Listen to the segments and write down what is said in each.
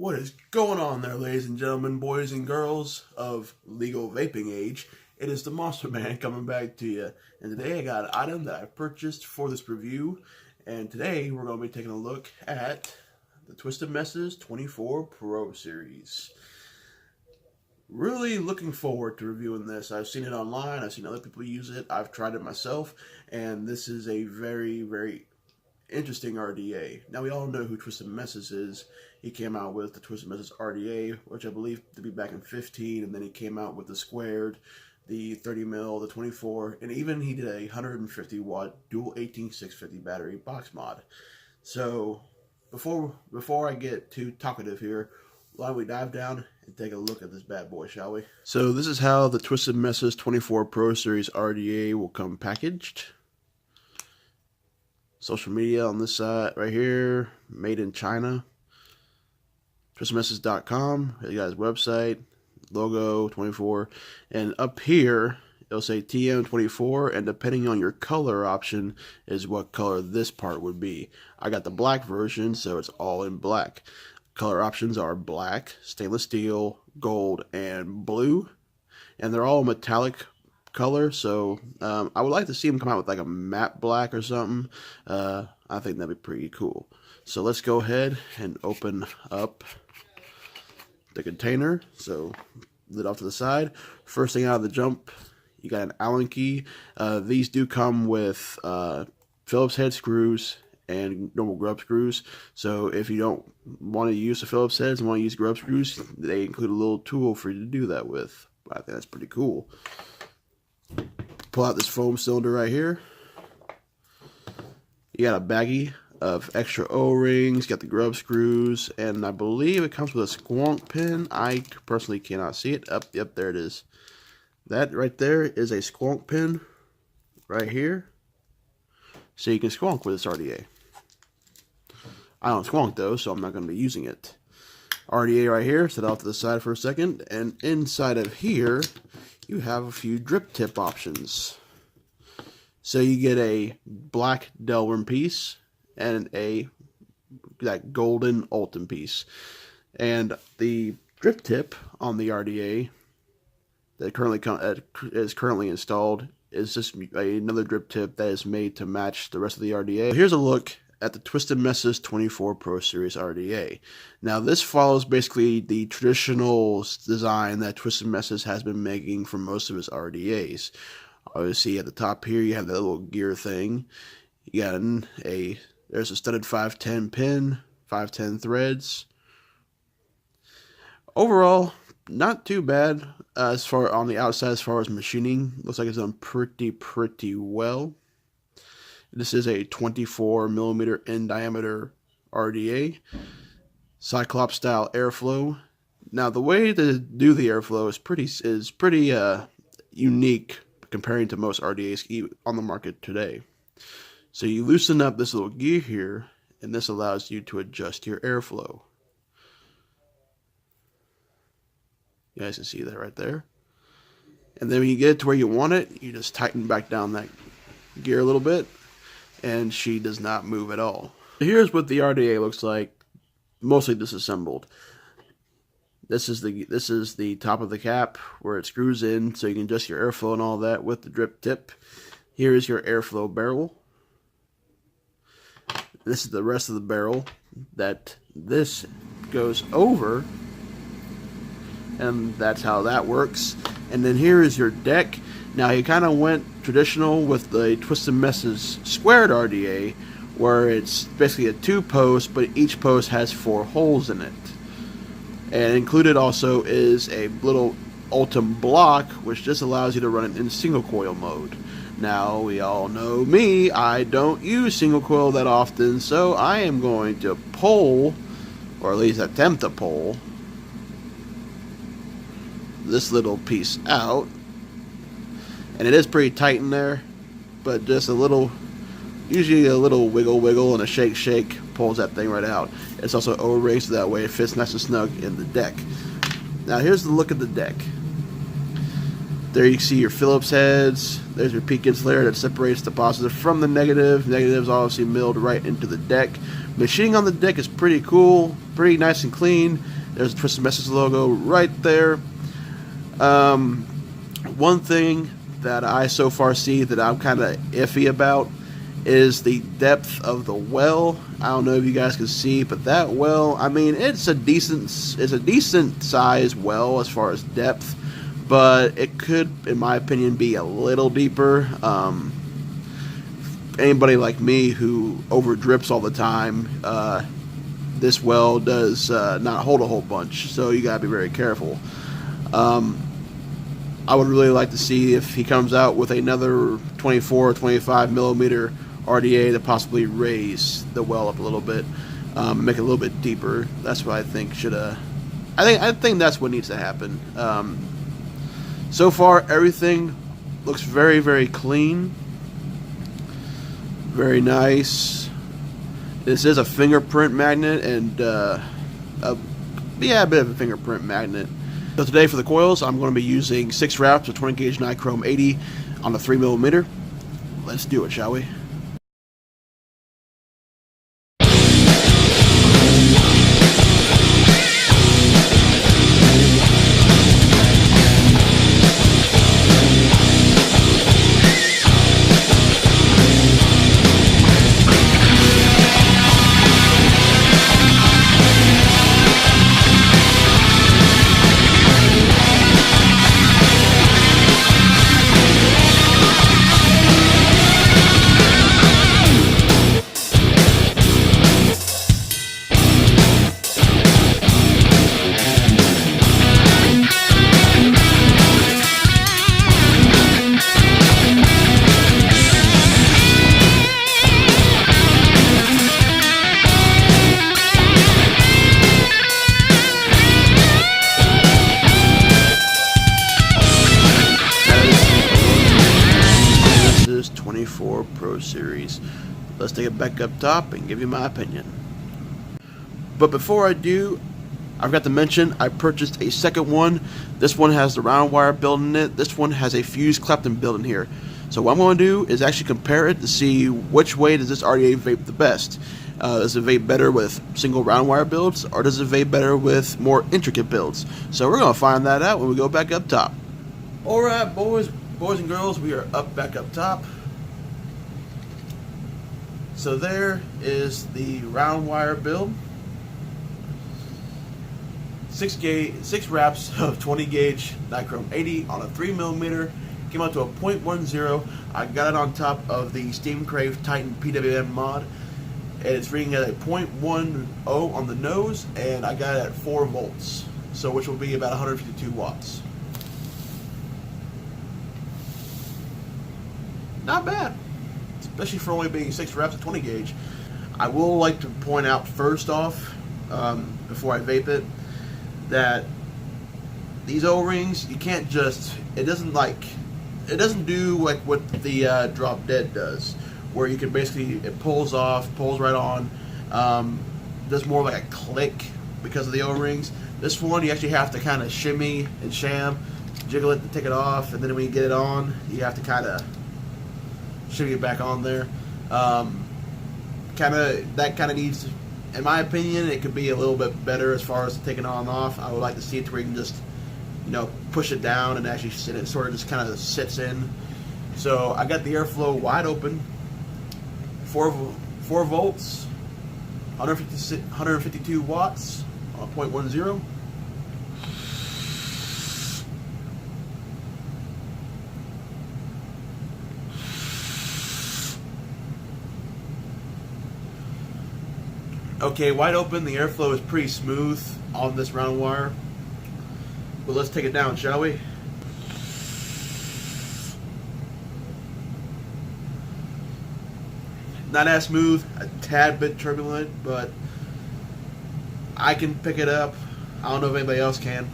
What is going on there, ladies and gentlemen, boys and girls of legal vaping age? It is the Monster Man coming back to you. And today I got an item that I purchased for this review. And today we're going to be taking a look at the Twisted Messes 24 Pro Series. Really looking forward to reviewing this. I've seen it online, I've seen other people use it, I've tried it myself, and this is a very interesting RDA. Now, we all know who Twisted Messes is. He came out with the Twisted Messes RDA, which I believe to be back in 15, and then he came out with the squared, the 30 mil, the 24, and even he did a 150 watt dual 18650 battery box mod. So before I get too talkative here, why don't we dive down and take a look at this bad boy, shall we? So this is how the Twisted Messes 24 Pro Series RDA will come packaged. Social media on this side right here, made in China. TwistedMesses.com, you guys' website, logo 24, and up here it'll say TM24, and depending on your color option is what color this part would be. I got the black version, so it's all in black. Color options are black, stainless steel, gold, and blue, and they're all metallic color, so I would like to see them come out with like a matte black or something. I think that'd be pretty cool. So let's go ahead and open up the container. So lid off to the side. First thing out of the jump, you got an Allen key. These do come with Phillips head screws and normal grub screws. So if you don't want to use the Phillips heads and want to use grub screws, they include a little tool for you to do that with. I think that's pretty cool. Pull out this foam cylinder right here. You got a baggie of extra O-rings, got the grub screws, and I believe it comes with a squonk pin. I personally cannot see it. Yep, there it is. That right there is a squonk pin right here. So you can squonk with this RDA. I don't squonk though, so I'm not going to be using it. RDA right here, set off to the side for a second, and inside of here you have a few drip tip options. So you get a black Delrin piece and that golden Ultem piece. And the drip tip on the RDA that is currently installed is just another drip tip that is made to match the rest of the RDA. Here's a look at the Twisted Messes 24 Pro Series RDA. Now this follows basically the traditional design that Twisted Messes has been making for most of his RDAs. Obviously at the top here you have that little gear thing. You got there's a studded 510 pin, 510 threads. Overall, not too bad as far on the outside as far as machining. Looks like it's done pretty well. This is a 24 millimeter in diameter RDA, Cyclops style airflow. Now the way to do the airflow is pretty unique comparing to most RDAs on the market today. So you loosen up this little gear here, and this allows you to adjust your airflow. You guys can see that right there. And then when you get it to where you want it, you just tighten back down that gear a little bit, and she does not move at all. Here's what the RDA looks like, mostly disassembled. This is the top of the cap where it screws in, so you can adjust your airflow and all that with the drip tip. Here is your airflow barrel. This is the rest of the barrel that this goes over, and that's how that works. And then here is your deck. Now he kind of went traditional with the Twisted Messes squared RDA, where it's basically a 2-post, but each post has 4 holes in it. And included also is a little Ultem block, which just allows you to run it in single coil mode. Now, we all know me, I don't use single coil that often, so I am going to pull, or at least attempt to pull, this little piece out. And it is pretty tight in there, but just a little, usually a little wiggle and a shake pulls that thing right out. It's also O-ring, so that way it fits nice and snug in the deck. Now here's the look of the deck. There you see your Phillips heads. There's your peak insulator that separates the positive from the negative. Negatives obviously milled right into the deck. Machining on the deck is pretty cool, pretty nice and clean. There's a Twisted Message logo right there. One thing that I so far see that I'm kind of iffy about is the depth of the well. I don't know if you guys can see, but that well, I mean, it's a decent sized well as far as depth, but it could, in my opinion, be a little deeper. Anybody like me who over drips all the time, this well does not hold a whole bunch, so you gotta be very careful. I would really like to see if he comes out with another 24 or 25 millimeter RDA to possibly raise the well up a little bit, make it a little bit deeper. That's what I think should. I think that's what needs to happen. So far, everything looks very, very clean, very nice. This is a fingerprint magnet, and a bit of a fingerprint magnet. So today for the coils, I'm going to be using 6 wraps of 20 gauge Nichrome 80 on a 3mm. Let's do it, shall we? Pro Series. Let's take it back up top and give you my opinion. But before I do, I forgot to mention I purchased a second one. This one has the round wire built in it. This one has a fused Clapton built in here. So what I'm going to do is actually compare it to see which way does this RDA vape the best. Does it vape better with single round wire builds, or does it vape better with more intricate builds? So we're going to find that out when we go back up top. Alright, boys and girls, we are back up top. So there is the round wire build. 6 wraps of 20 gauge Nichrome 80 on a 3mm. Came out to a 0.10. I got it on top of the Steam Crave Titan PWM mod. And it's reading at a 0.10 on the nose, and I got it at 4 volts. So which will be about 152 watts. Not bad, especially for only being 6 wraps of 20 gauge. I will like to point out first off, before I vape it, that these O-rings, you can't just, it doesn't do like what the Drop Dead does, where you can basically, it pulls off, pulls right on, does more like a click because of the O-rings. This one, you actually have to kind of shimmy and sham, jiggle it to take it off, and then when you get it on, you have to kind of shimmy it back on there. That kind of needs, in my opinion, it could be a little bit better as far as taking on and off. I would like to see it to where you can just, push it down and actually sit it, sort of just kind of sits in. So I got the airflow wide open, 4 volts, 152 watts on 0.10. Okay, wide open, the airflow is pretty smooth on this round wire. But let's take it down, shall we? Not as smooth, a tad bit turbulent, but I can pick it up. I don't know if anybody else can.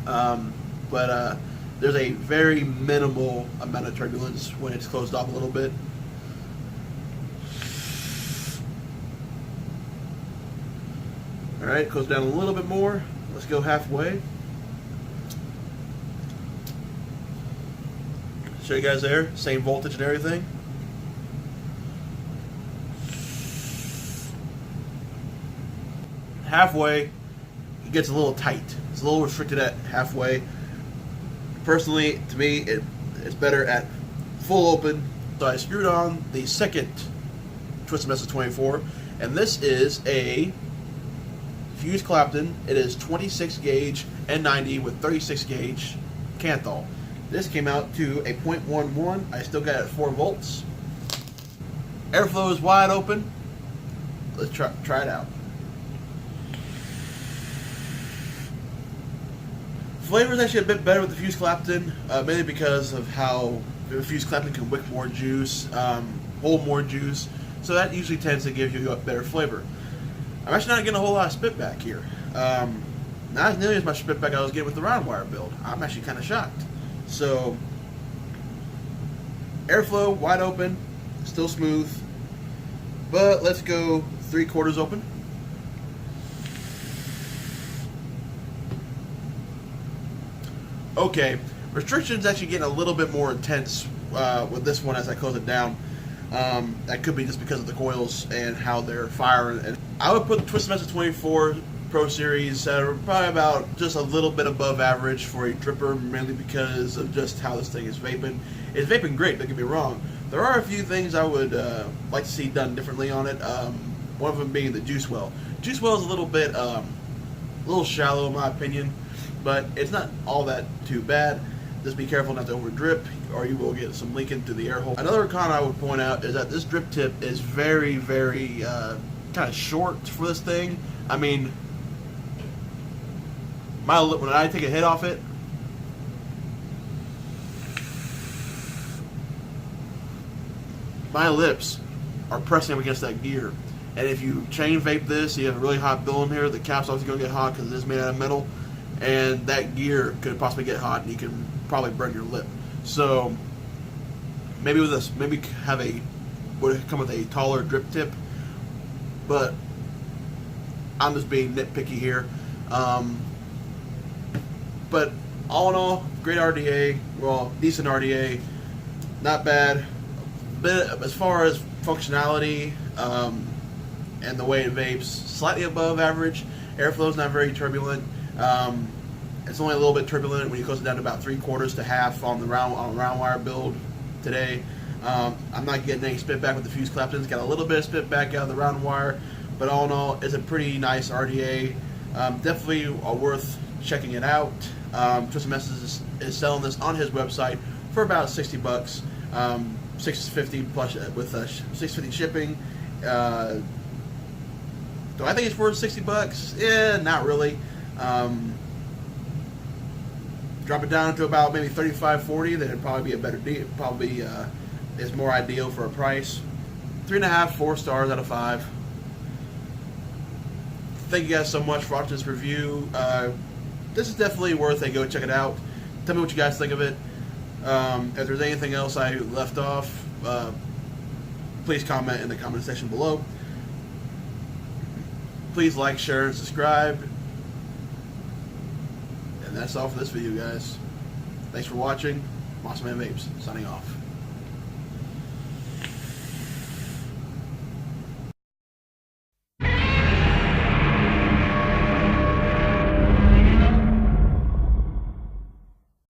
But there's a very minimal amount of turbulence when it's closed off a little bit. Alright, goes down a little bit more. Let's go halfway. Show you guys there, same voltage and everything. Halfway, it gets a little tight. It's a little restricted at halfway. Personally, to me, it's better at full open. So I screwed on the second Twisted Messes 24, and this is a Fuse Clapton. It is 26 gauge N90 with 36 gauge Kanthal. This came out to a 0.11. I still got it at 4 volts. Airflow is wide open. Let's try it out. Flavor is actually a bit better with the Fuse Clapton, mainly because of how the Fuse Clapton can wick more juice, hold more juice, so that usually tends to give you a better flavor. I'm actually not getting a whole lot of spit back here. Not as nearly as much spit back I was getting with the round wire build. I'm actually kind of shocked. So, airflow, wide open, still smooth, but let's go 3/4 open. Okay, restrictions actually getting a little bit more intense with this one as I close it down. That could be just because of the coils and how they're firing. And I would put the Twisted Messes 24 Pro Series probably about just a little bit above average for a dripper, mainly because of just how this thing is vaping. It's vaping great, don't get me wrong. There are a few things I would like to see done differently on it. One of them being the juice well. Juice well is a little shallow in my opinion, but it's not all that too bad. Just be careful not to over drip, or you will get some leaking through the air hole. Another con I would point out is that this drip tip is very, very kind of short for this thing. I mean, when I take a hit off it, my lips are pressing up against that gear. And if you chain vape this, you have a really hot bill in here, the cap's obviously going to get hot because it is made out of metal, and that gear could possibly get hot and you can probably burn your lip. So maybe with this, maybe would come with a taller drip tip, but I'm just being nitpicky here. But all in all, great RDA, well, decent RDA, not bad. But as far as functionality and the way it vapes, slightly above average. Airflow is not very turbulent. It's only a little bit turbulent when you close it down to about 3/4 to half on the round wire build today. I'm not getting any spit back with the Fuse Clapton. It's got a little bit of spit back out of the round wire, but all in all, it's a pretty nice RDA. Definitely worth checking it out. Twisted Messes is selling this on his website for about $60, $650 plus with $650 shipping. Do I think it's worth $60? Yeah, not really. Drop it down to about maybe $35, $40, then it'd probably be a better deal. Probably is more ideal for a price. 3.5, 4 stars out of 5. Thank you guys so much for watching this review. This is definitely worth a go check it out. Tell me what you guys think of it. If there's anything else I left off, please comment in the comment section below. Please like, share, and subscribe. And that's all for this video, guys. Thanks for watching. Monster Man Vapes, signing off.